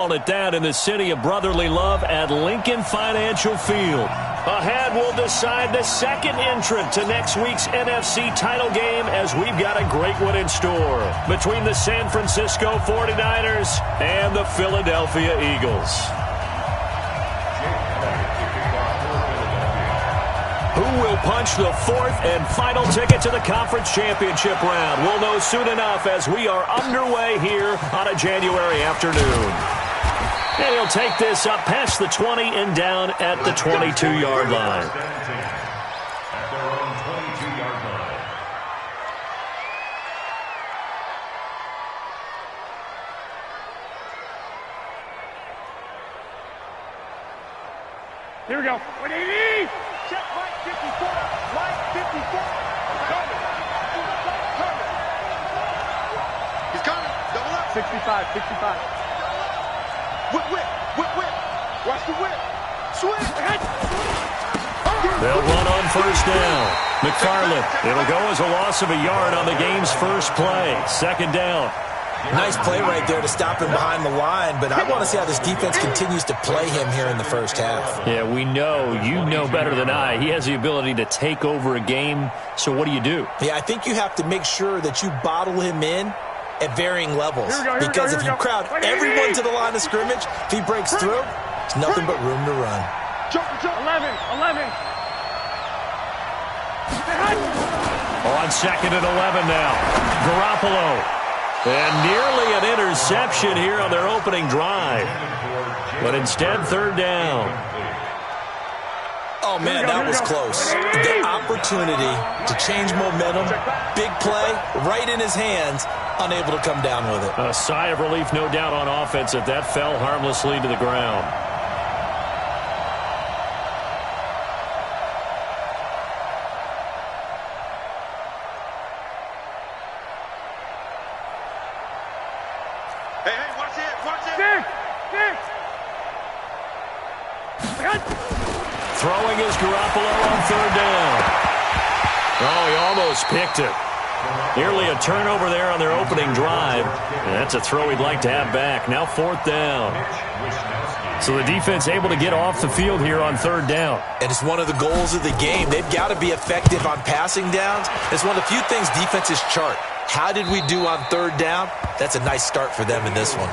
It down in the city of brotherly love at Lincoln Financial Field. Ahead, we'll decide the second entrant to next week's NFC title game as we've got a great one in store between the San Francisco 49ers and the Philadelphia Eagles. Who will punch the fourth and final ticket to the conference championship round? We'll know soon enough as we are underway here on a January afternoon. And he'll take this up past the 20 and down at the 22-yard line. At their own 22-yard line. Here we go. 180. Check right 54. Right 54. Coming. He's coming. Double up. 65. 65. Whip, whip, whip, whip. Watch the whip. Swing. They'll run on first down. McFarland. It'll go as a loss of a yard on the game's first play. Second down. Nice play right there to stop him behind the line, but I want to see how this defense continues to play him here in the first half. Yeah, we know. You know better than I. He has the ability to take over a game, so what do you do? Yeah, I think you have to make sure that you bottle him in at varying levels. Because if you crowd everyone to the line of scrimmage, if he breaks through, there's nothing but room to run. 11. On second and 11 now. Garoppolo. And nearly an interception here on their opening drive. But instead, third down. Oh, man, that was close. The opportunity to change momentum, big play, right in his hands, unable to come down with it. A sigh of relief, no doubt, on offense that fell harmlessly to the ground. Hey, watch it. Throwing is Garoppolo on third down. Oh, he almost picked it. Nearly a turnover there on their opening drive. And that's a throw he'd like to have back. Now fourth down. So the defense able to get off the field here on third down. And it's one of the goals of the game. They've got to be effective on passing downs. It's one of the few things defenses chart. How did we do on third down? That's a nice start for them in this one.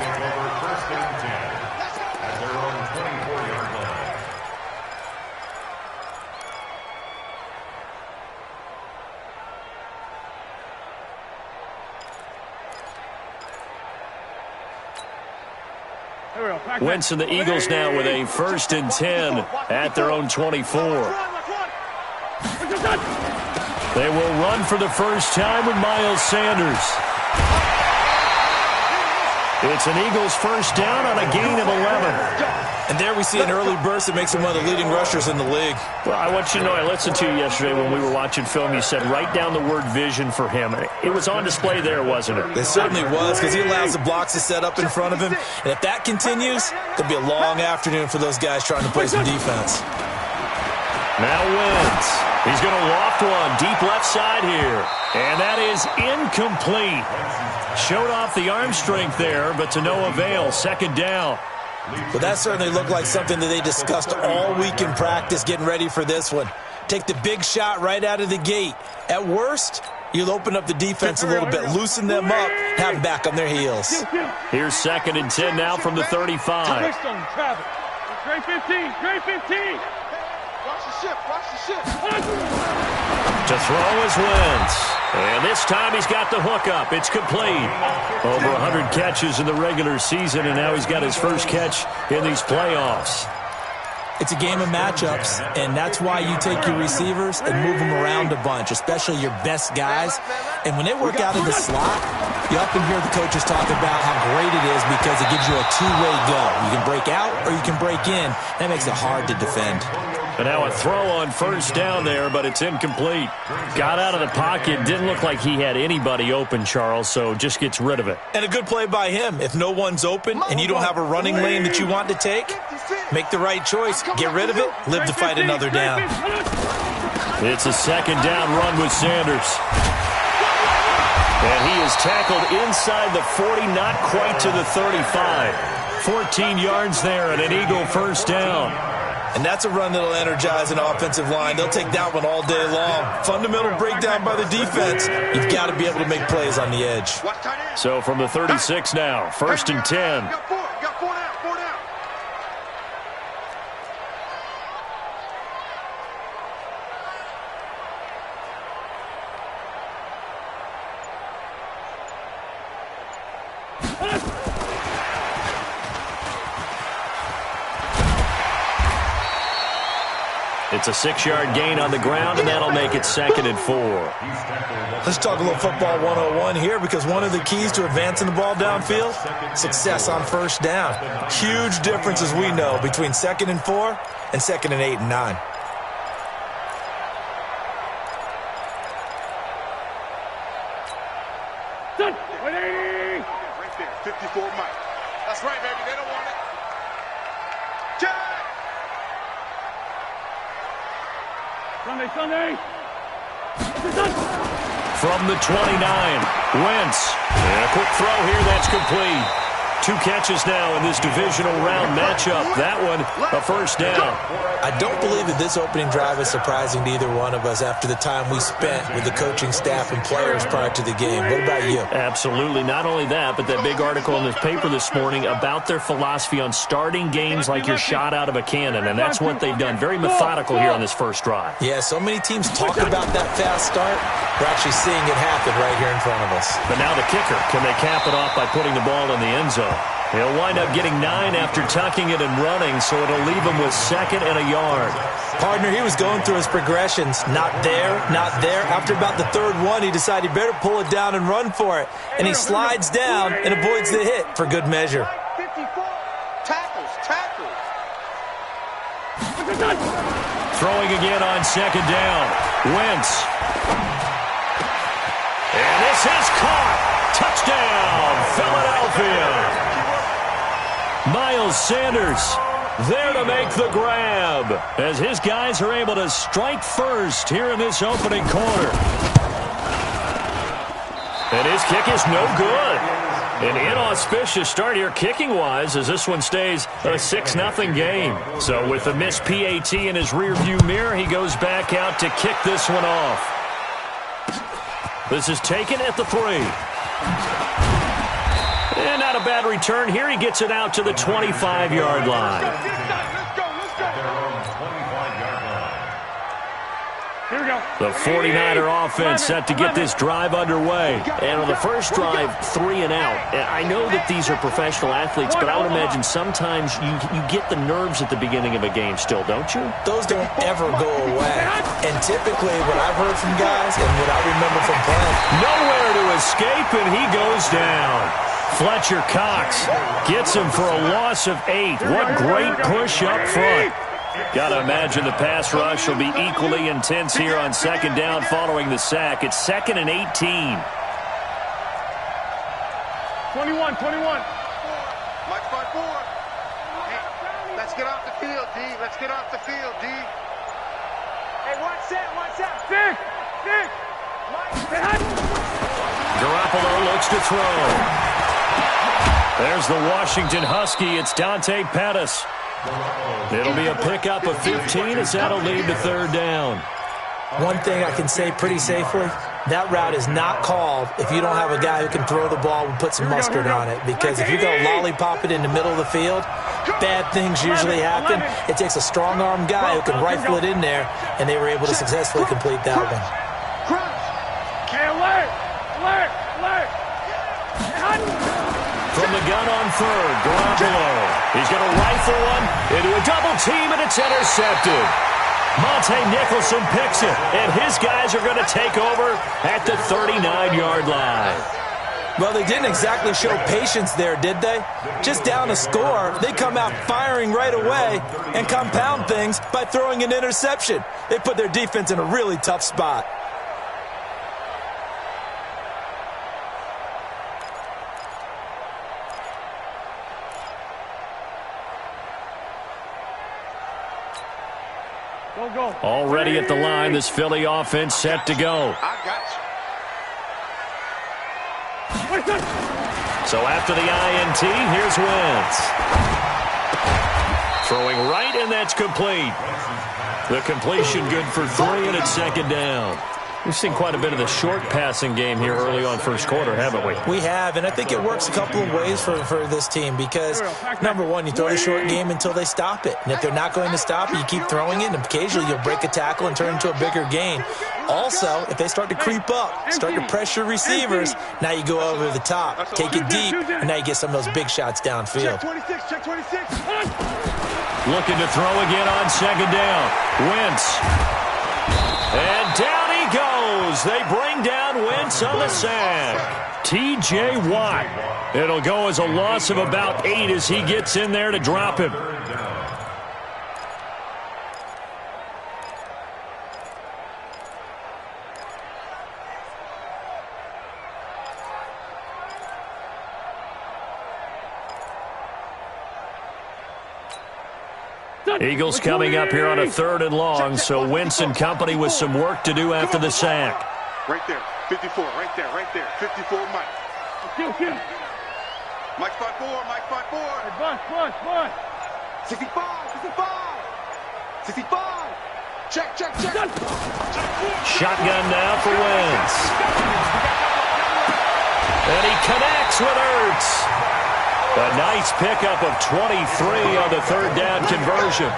Wentz and the Eagles now with a 1st and 10 at their own 24. They will run for the first time with Miles Sanders. It's an Eagles first down on a gain of 11. And there we see an early burst that makes him one of the leading rushers in the league. Well, I want you to know, I listened to you yesterday when we were watching film. You said write down the word vision for him. It was on display there, wasn't it? It certainly was, because he allows the blocks to set up in front of him. And if that continues, it'll be a long afternoon for those guys trying to play some defense. Now Wentz. He's going to loft one deep left side here. And that is incomplete. Showed off the arm strength there, but to no avail. Second down. Well, that certainly looked like something that they discussed all week in practice getting ready for this one. Take the big shot right out of the gate. At worst, you'll open up the defense a little bit, loosen them up, have them back on their heels. Here's 2nd and 10 now from the 35. Great 15. Watch the ship. To throw is Wentz. And this time he's got the hook up. It's complete. Over 100 catches in the regular season, and now he's got his first catch in these playoffs. It's a game of matchups, and that's why you take your receivers and move them around a bunch, especially your best guys. And when they work out in the slot, you often hear the coaches talk about how great it is because it gives you a two-way go. You can break out or you can break in. That makes it hard to defend. And now a throw on first down there, but it's incomplete. Got out of the pocket. Didn't look like he had anybody open, Charles, so just gets rid of it. And a good play by him. If no one's open and you don't have a running lane that you want to take, make the right choice. Get rid of it. Live to fight another down. It's a second down run with Sanders. And he is tackled inside the 40, not quite to the 35. 14 yards there and an Eagle first down. And that's a run that'll energize an offensive line. They'll take that one all day long. Fundamental breakdown by the defense. You've got to be able to make plays on the edge. So from the 36 now, 1st and 10. Got four down, four down. It's a 6-yard gain on the ground, and that'll make it 2nd and 4. Let's talk a little football 101 here, because one of the keys to advancing the ball downfield, success on first down. Huge difference, as we know, between 2nd and 4 and 2nd and 8 and 9. Right there, 54 Mike. That's right, baby. They don't want it. Sunday. From the 29, Wentz. And a quick throw here, that's complete. 2 catches now in this divisional round matchup. That one, a first down. I don't believe that this opening drive is surprising to either one of us after the time we spent with the coaching staff and players prior to the game. What about you? Absolutely. Not only that, but that big article in this paper this morning about their philosophy on starting games like you're shot out of a cannon, and that's what they've done. Very methodical here on this first drive. Yeah, so many teams talk about that fast start. We're actually seeing it happen right here in front of us. But now the kicker. Can they cap it off by putting the ball in the end zone? He'll wind up getting 9 after tucking it and running, so it'll leave him with 2nd and a yard. Partner, he was going through his progressions. Not there, not there. After about the 3rd one, he decided he better pull it down and run for it. And he slides down and avoids the hit for good measure. 54. Tackles. Throwing again on 2nd down. Wentz. And this is caught. Touchdown, Philadelphia. Miles Sanders there to make the grab as his guys are able to strike first here in this opening quarter. And his kick is no good. An inauspicious start here kicking-wise as this one stays a 6-0 game. So with the missed PAT in his rearview mirror, he goes back out to kick this one off. This is taken at the 3. And not a bad return here. He gets it out to the 25-yard line. Here we go. The 49er offense set to get this drive underway. And on the first drive, 3 and out. I know that these are professional athletes, but I would imagine sometimes you get the nerves at the beginning of a game still, don't you? Those don't ever go away. And typically what I've heard from guys and what I remember from playing, nowhere to escape, and he goes down. Fletcher Cox gets him for a loss of 8. What great push up front. Got to imagine the pass rush will be equally intense here on 2nd down following the sack. It's 2nd and 18. 21. Mike 5-4. Hey, let's get off the field, D. Let's get off the field, D. Hey, watch that. Dick. Garoppolo looks to throw. There's the Washington Husky. It's Dante Pettis. It'll be a pickup of 15 as that'll lead to 3rd down. one thing I can say pretty safely, that route is not called if you don't have a guy who can throw the ball and put some mustard on it. Because if you're going to lollipop it in the middle of the field, bad things usually happen. It takes a strong-arm guy who can rifle it in there, and they were able to successfully complete that one. From the gun on 3rd, Garoppolo. He's going to rifle one into a double team, and it's intercepted. Monte Nicholson picks it, and his guys are going to take over at the 39-yard line. Well, they didn't exactly show patience there, did they? Just down a score, they come out firing right away and compound things by throwing an interception. They put their defense in a really tough spot. Go. Already at the line, this Philly offense set to go. I got So after the INT, here's Wentz. Throwing right, and that's complete. The completion good for 3, and it's second down. We've seen quite a bit of the short passing game here early on first quarter, haven't we? We have, and I think it works a couple of ways for this team because, number one, you throw the short game until they stop it. And if they're not going to stop it, you keep throwing it, and occasionally you'll break a tackle and turn into a bigger gain. Also, if they start to creep up, start to pressure receivers, now you go over the top, take it deep, and now you get some of those big shots downfield. Check 26. Looking to throw again on second down. Wentz. And down he goes. They bring down Wentz on the sack. T.J. Watt. It'll go as a loss of about 8 as he gets in there to drop him. Eagles coming up here on a 3rd and long, so Wentz and company with some work to do after the sack. Right there, 54, right there, 54, Mike. Mike spot 4. Hey, bus. 65. 65. Check. Shotgun now for Wentz. And he connects with Ertz. A nice pickup of 23 on the 3rd down conversion.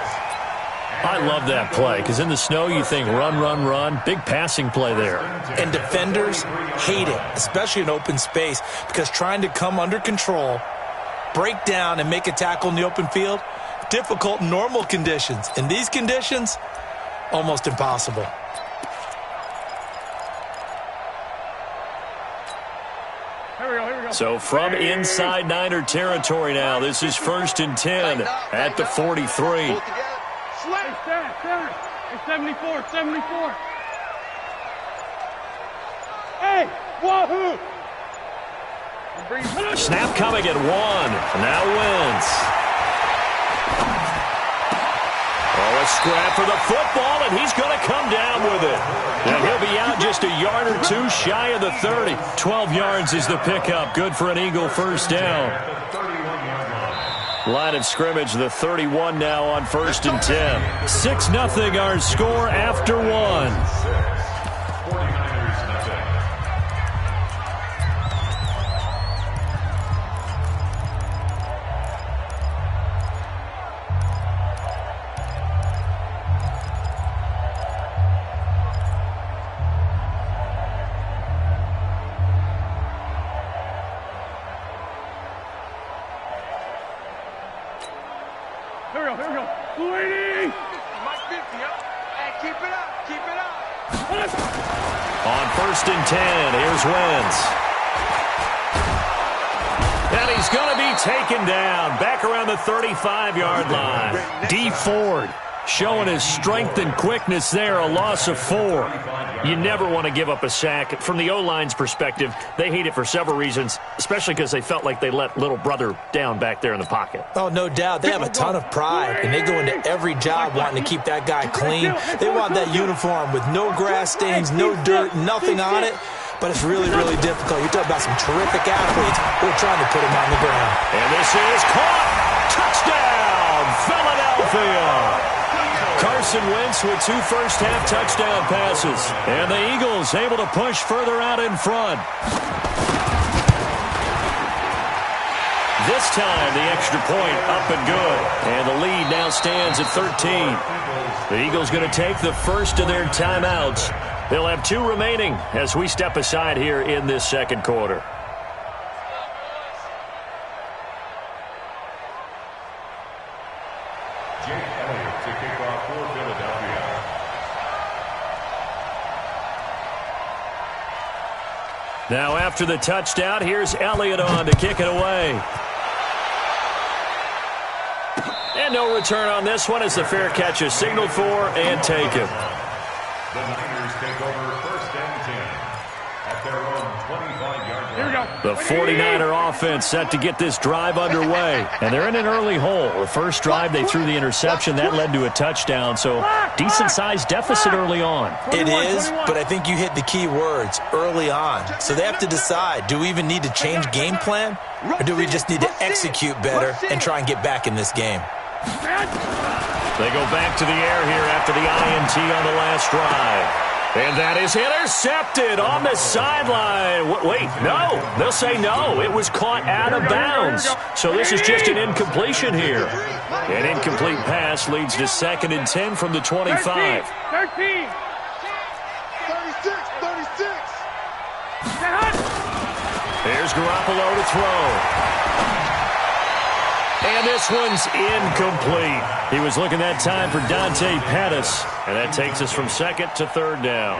I love that play because in the snow you think run. Big passing play there. And defenders hate it, especially in open space, because trying to come under control, break down, and make a tackle in the open field, difficult in normal conditions. In these conditions, almost impossible. So from inside Niner territory now, this is 1st and 10 at the 43. Hey, 74. Hey, wahoo! Snap coming at 1. Now Wentz. Oh, a scrap for the football, and he's going to come down with it. And he'll be out just a yard or 2 shy of the 30. 12 yards is the pickup. Good for an Eagle first down. Line of scrimmage, the 31 now on 1st and 10. 6-0 our score after 1. Here we go. Bleeding! Mike 50, Hey, keep it up. On 1st and 10, here's Wentz. And he's going to be taken down back around the 35-yard line. D. Ford showing his strength and quickness there, a loss of 4. You never want to give up a sack. From the O-line's perspective, they hate it for several reasons, especially because they felt like they let little brother down back there in the pocket. Oh, no doubt. They have a ton of pride, and they go into every job wanting to keep that guy clean. They want that uniform with no grass stains, no dirt, nothing on it. But it's really, really difficult. You're talking about some terrific athletes who are trying to put him on the ground. And this is caught. Touchdown, Philadelphia. Carson Wentz with 2 first-half touchdown passes. And the Eagles able to push further out in front. This time, the extra point up and good. And the lead now stands at 13. The Eagles going to take the first of their timeouts. They'll have 2 remaining as we step aside here in this second quarter. Now after the touchdown, here's Elliott on to kick it away. And no return on this one as the fair catch is signaled for and taken. The Niners take over 1st and 10 at their own 25-yard line. Here we go. The 49er offense set to get this drive underway. And they're in an early hole. The first drive, they threw the interception. That led to a touchdown. So decent-sized deficit early on. It is, but I think you hit the key words, early on. So they have to decide, do we even need to change game plan? Or do we just need to execute better and try and get back in this game? They go back to the air here after the INT on the last drive. And that is intercepted on the sideline. Wait, no. They'll say no. It was caught out of bounds. So this is just an incompletion here. An incomplete pass leads to 2nd and 10 from the 25. 13. 36. Here's Garoppolo to throw. And this one's incomplete. He was looking that time for Dante Pettis. And that takes us from 2nd to 3rd down.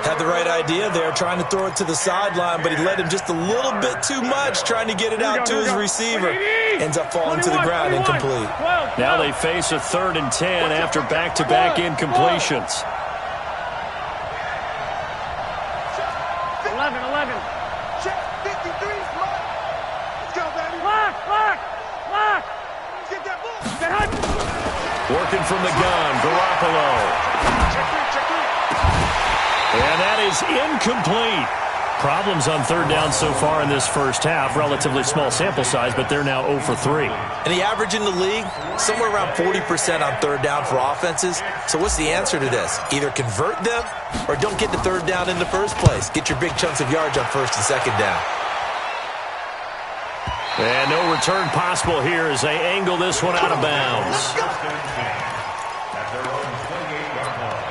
Had the right idea there, trying to throw it to the sideline, but he led him just a little bit too much, trying to get it out to his receiver. Ends up falling to the ground, incomplete. Now they face a 3rd and 10 after back-to-back incompletions. 11. Check 53, Mike. Let's go, baby. Lock. Get that ball. Working from the gun, Garoppolo. Check in. And that is incomplete. Problems on 3rd down so far in this first half. Relatively small sample size, but they're now 0 for 3. And the average in the league, somewhere around 40% on 3rd down for offenses. So what's the answer to this? Either convert them or don't get to 3rd down in the first place. Get your big chunks of yards on 1st and 2nd down. And no return possible here as they angle this one out of bounds. At their own 28-yard line.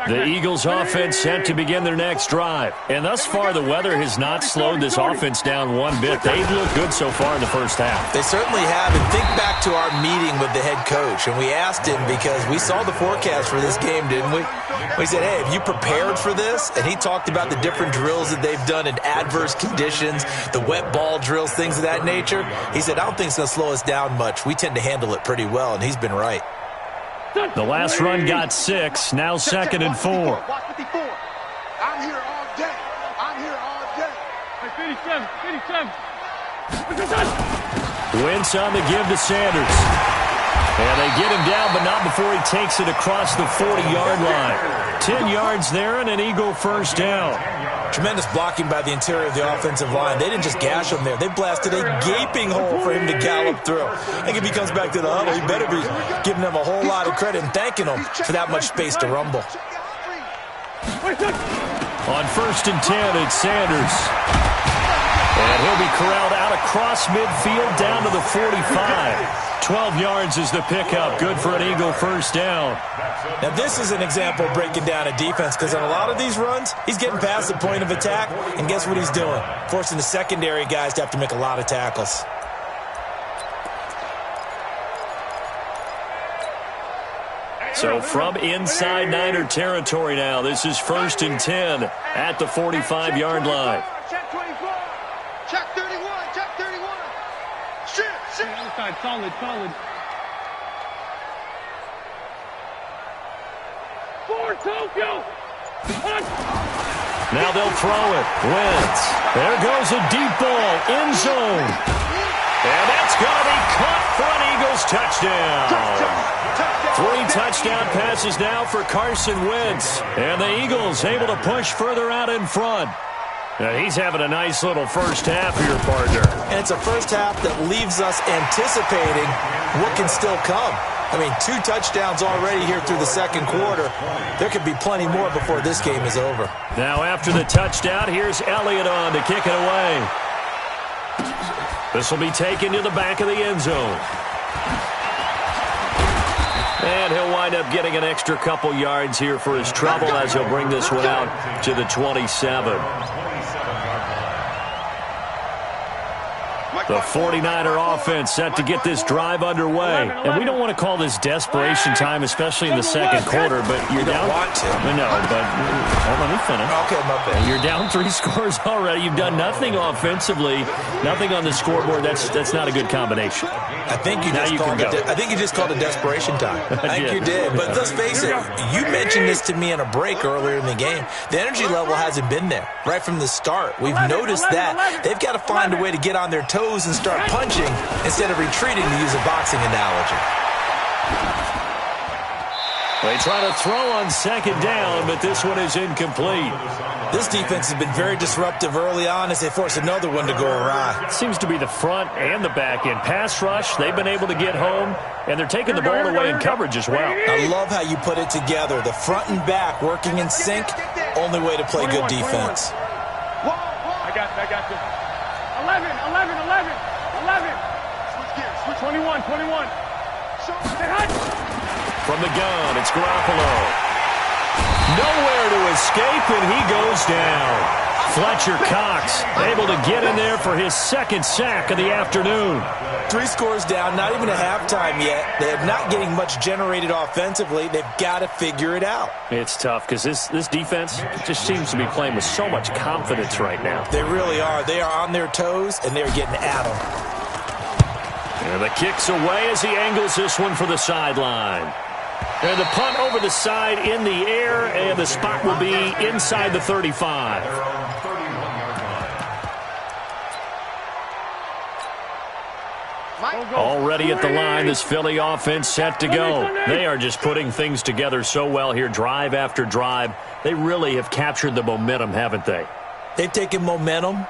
The Eagles offense set to begin their next drive. And thus far, the weather has not slowed this offense down one bit. They've looked good so far in the first half. They certainly have. And think back to our meeting with the head coach. And we asked him because we saw the forecast for this game, didn't we? We said, hey, have you prepared for this? And he talked about the different drills that they've done in adverse conditions, the wet ball drills, things of that nature. He said, I don't think it's going to slow us down much. We tend to handle it pretty well, and he's been right. The last run got 6, now 2nd and 4. Watch 54. I'm here all day. 57. Wentz on the give to Sanders. And they get him down, but not before he takes it across the 40-yard line. 10 yards there and an Eagle first down. Tremendous blocking by the interior of the offensive line. They didn't just gash him there. They blasted a gaping hole for him to gallop through. I think if he comes back to the huddle, he better be giving them a whole lot of credit and thanking them for that much space to rumble. On 1st and 10, it's Sanders. And he'll be corralled out across midfield down to the 45. 12 yards is the pickup. Good for an Eagle first down. Now, this is an example of breaking down a defense because on a lot of these runs, he's getting past the point of attack, and guess what he's doing? Forcing the secondary guys to have to make a lot of tackles. So from inside Niner territory now, this is 1st and 10 at the 45-yard line. Check 24. Check 31. Check 31. Shit. Outside, solid. For Tokyo. Now they'll throw it. Wentz. There goes a deep ball. End zone. And that's going to be caught for an Eagles touchdown. 3 touchdown passes now for Carson Wentz. And the Eagles able to push further out in front. Now he's having a nice little first half here, partner. And it's a first half that leaves us anticipating what can still come. I mean, 2 touchdowns already here through the second quarter. There could be plenty more before this game is over. Now after the touchdown, here's Elliott on to kick it away. This will be taken to the back of the end zone. And he'll wind up getting an extra couple yards here for his trouble as he'll bring this one out to the 27. The 49er offense set to get this drive underway. And we don't want to call this desperation time, especially in the second quarter, but you're down. Want to. No, but let me finish. Okay, my bad. You're down 3 scores already. You've done nothing offensively, nothing on the scoreboard. That's not a good combination. I think you just called it desperation time. I think you did. But let's face it, you mentioned this to me in a break earlier in the game. The energy level hasn't been there right from the start. We've noticed that. They've got to find a way to get on their toes and start punching instead of retreating, to use a boxing analogy. They try to throw on second down, but this one is incomplete. This defense has been very disruptive early on as they force another one to go awry. Seems to be the front and the back end. Pass rush, they've been able to get home, and they're taking the ball away in coverage as well. I love how you put it together. The front and back working in sync, only way to play good defense. I got this. 11. 21. From the gun, it's Garoppolo. Nowhere to escape, and he goes down. Fletcher Cox able to get in there for his second sack of the afternoon. 3 scores down, not even a halftime yet. They're not getting much generated offensively. They've got to figure it out. It's tough because this defense just seems to be playing with so much confidence right now. They really are. They are on their toes, and they're getting at them. And the kick's away as he angles this one for the sideline. And the punt over the side in the air, and the spot will be inside the 35. Already at the line, this Philly offense set to go. They are just putting things together so well here, drive after drive. They really have captured the momentum, haven't they? They've taken momentum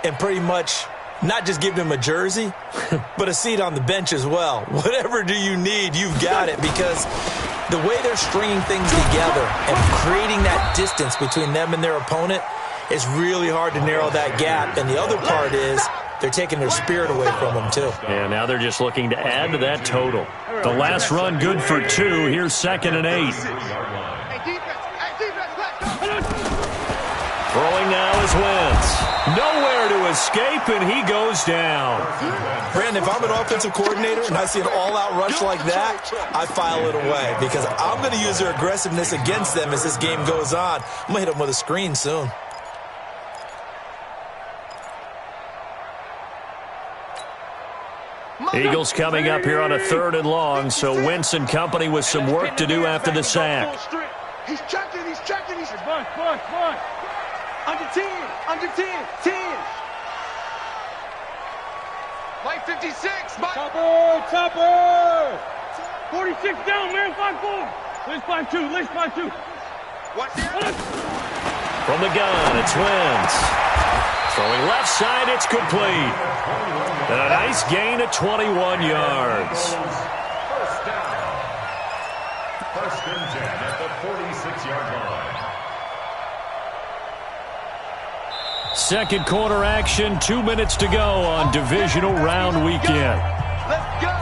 and pretty much not just given him a jersey, but a seat on the bench as well. Whatever do you need, you've got it, because the way they're stringing things together and creating that distance between them and their opponent is really hard to narrow that gap. And the other part is they're taking their spirit away from them, too. Yeah, now they're just looking to add to that total. The last run good for 2. Here's 2nd and 8. Throwing now is Wentz. Nowhere to escape, and he goes down. Brandon, if I'm an offensive coordinator and I see an all-out rush like that, I file it away because I'm going to use their aggressiveness against them as this game goes on. I'm going to hit them with a screen soon. Eagles coming up here on a 3rd and long, so Wentz and company with some work to do after the sack. He's checking. Bunt. Under 10. 10. Mike 56. Mike. Chopper. 46 down, man. 5-4. Let's find two. Watch here. From the gun, it's Wentz. Throwing left side, it's complete. And a nice gain of 21 yards. First down. 1st and 10 at the 46-yard line. Second quarter action, 2 minutes to go on divisional round weekend. Let's go.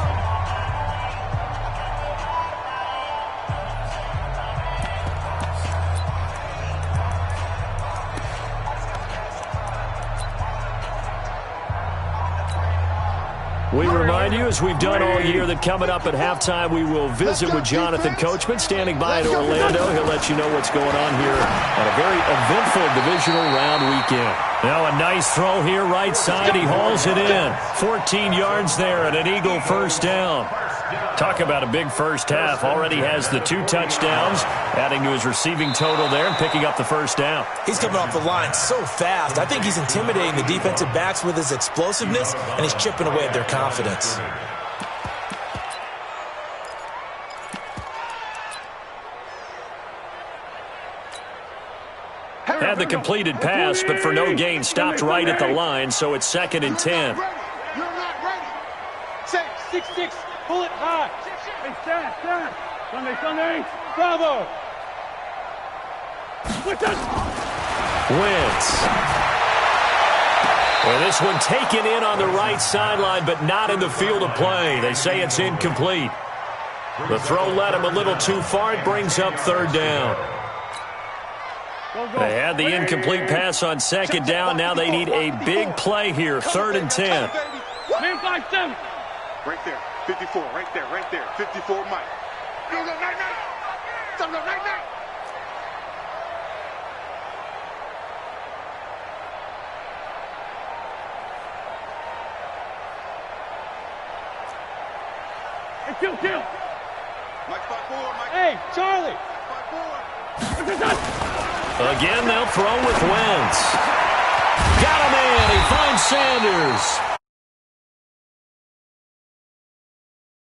We remind you, as we've done all year, that coming up at halftime, we will visit with Jonathan Coachman, standing by in Orlando. He'll let you know what's going on here on a very eventful divisional round weekend. Now a nice throw here, right side. He hauls it in. 14 yards there and an Eagle first down. Talk about a big first half. Already has the 2 touchdowns, adding to his receiving total there and picking up the first down. He's coming off the line so fast. I think he's intimidating the defensive backs with his explosiveness, and he's chipping away at their confidence. Had the completed pass, but for no gain, stopped right at the line, so it's 2nd and 10. You're not ready. 6-6. Pull it high. Hey, stand. Sunday. Bravo. Wentz. Well, this one taken in on the right sideline, but not in the field of play. They say it's incomplete. The throw led him a little too far. It brings up 3rd down. They had the incomplete pass on 2nd down. Now they need a big play here. 3rd and 10. Man 5-7. Right there. 54. Right there. Right there. 54, Mike. Go, night, night. Go, night, night. Hey, kill. Mike 5-4, Mike. Hey, Charlie. 5-4. Again, they'll throw with Wentz. Got a man. He finds Sanders.